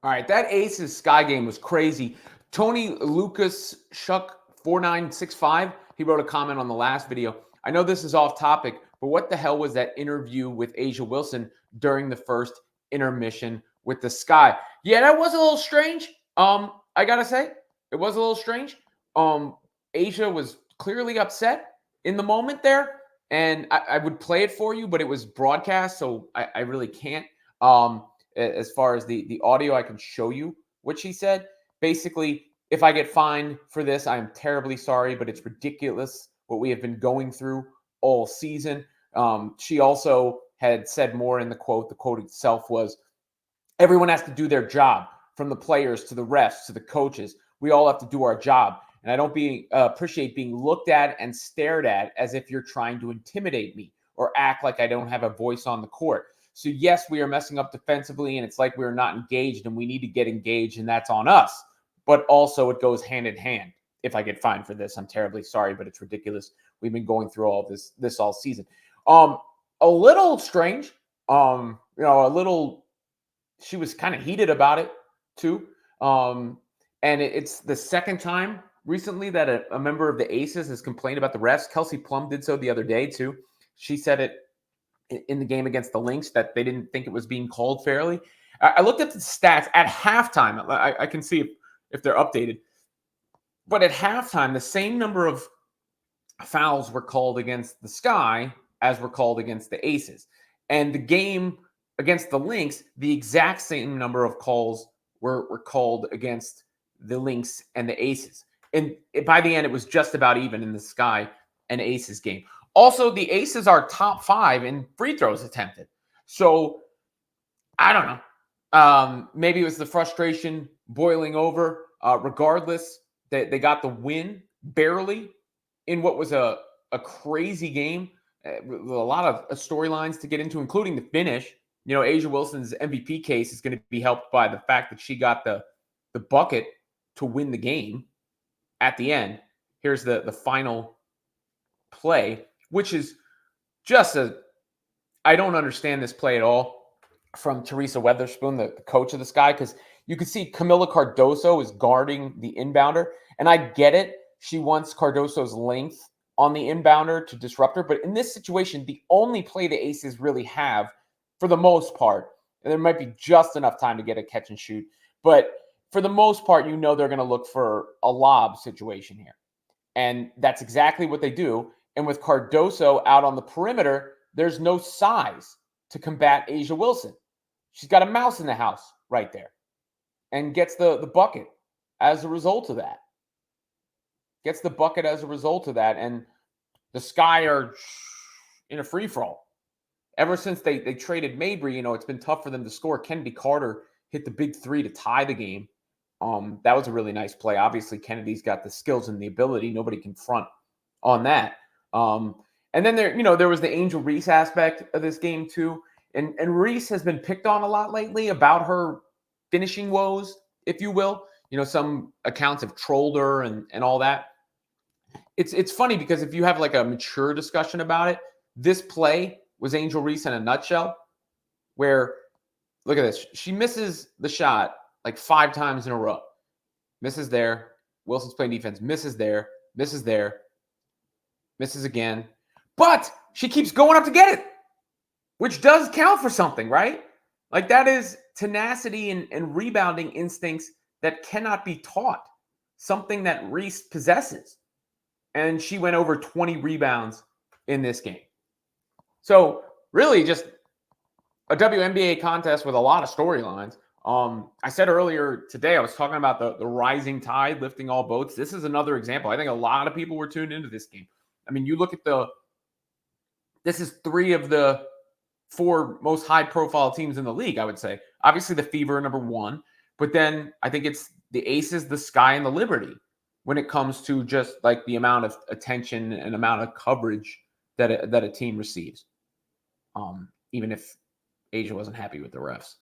All right, that Aces Sky game was crazy. Tony Lucas Shuck 4965, he wrote a comment on the last video. I know this is off topic, but what the hell was that interview with Asia Wilson during the first intermission with the Sky? Yeah, that was a little strange. I gotta say, it was a little strange. Um, Asia was clearly upset in the moment there, and I would play it for you, but it was broadcast, so I really can't. Um, as far as the audio, I can show you what she said. Basically, if I get fined for this, I am terribly sorry, but it's ridiculous what we have been going through all season. She also had said more in the quote. The quote itself was, everyone has to do their job, from the players to the refs to the coaches. We all have to do our job. And I don't appreciate being looked at and stared at as if you're trying to intimidate me or act like I don't have a voice on the court. So, yes, we are messing up defensively, and it's like we're not engaged, and we need to get engaged, and that's on us. But also, it goes hand in hand. If I get fined for this, I'm terribly sorry, but it's ridiculous. We've been going through all this all season. A little strange. A little. She was kind of heated about it too. And it's the second time recently that a member of the Aces has complained about the refs. Kelsey Plum did so the other day too. She said it in the game against the Lynx that they didn't think it was being called fairly. I looked at the stats at halftime. I can see if they're updated. But at halftime, the same number of fouls were called against the Sky as were called against the Aces. And the game against the Lynx, the exact same number of calls were called against the Lynx and the Aces. And by the end, it was just about even in the Sky and Aces game. Also, the Aces are top 5 in free throws attempted. So I don't know. Maybe it was the frustration boiling over. Regardless, they got the win barely in what was a crazy game with a lot of storylines to get into, including the finish. Asia Wilson's MVP case is going to be helped by the fact that she got the bucket to win the game at the end. Here's the final play, which is just I don't understand this play at all from Teresa Weatherspoon, the coach of the Sky, because you can see Camila Cardoso is guarding the inbounder, and I get it. She wants Cardoso's length on the inbounder to disrupt her, but in this situation, the only play the Aces really have, for the most part, and there might be just enough time to get a catch and shoot, but for the most part, they're going to look for a lob situation here. And that's exactly what they do. And with Cardoso out on the perimeter, there's no size to combat Asia Wilson. She's got a mouse in the house right there and gets the bucket as a result of that. And the Sky are in a free-for-all. Ever since they traded Mabry, it's been tough for them to score. Kennedy Carter hit the big three to tie the game. That was a really nice play. Obviously, Kennedy's got the skills and the ability. Nobody can front on that. And then there was the Angel Reese aspect of this game too. And Reese has been picked on a lot lately about her finishing woes, if you will. Some accounts have trolled her and all that. It's funny because if you have like a mature discussion about it, this play was Angel Reese in a nutshell, where, look at this. She misses the shot like 5 times in a row. Misses there. Wilson's playing defense. Misses there. Misses there. Misses again. But she keeps going up to get it, which does count for something, right? Like, that is tenacity and rebounding instincts that cannot be taught. Something that Reese possesses. And she went over 20 rebounds in this game. So, really just a WNBA contest with a lot of storylines. I said earlier today, I was talking about the rising tide lifting all boats. This is another example. I think a lot of people were tuned into this game. I mean, you look at this is 3 of the 4 most high-profile teams in the league, I would say. Obviously, the Fever, number 1. But then I think it's the Aces, the Sky, and the Liberty when it comes to just like the amount of attention and amount of coverage that a team receives. Even if Asia wasn't happy with the refs.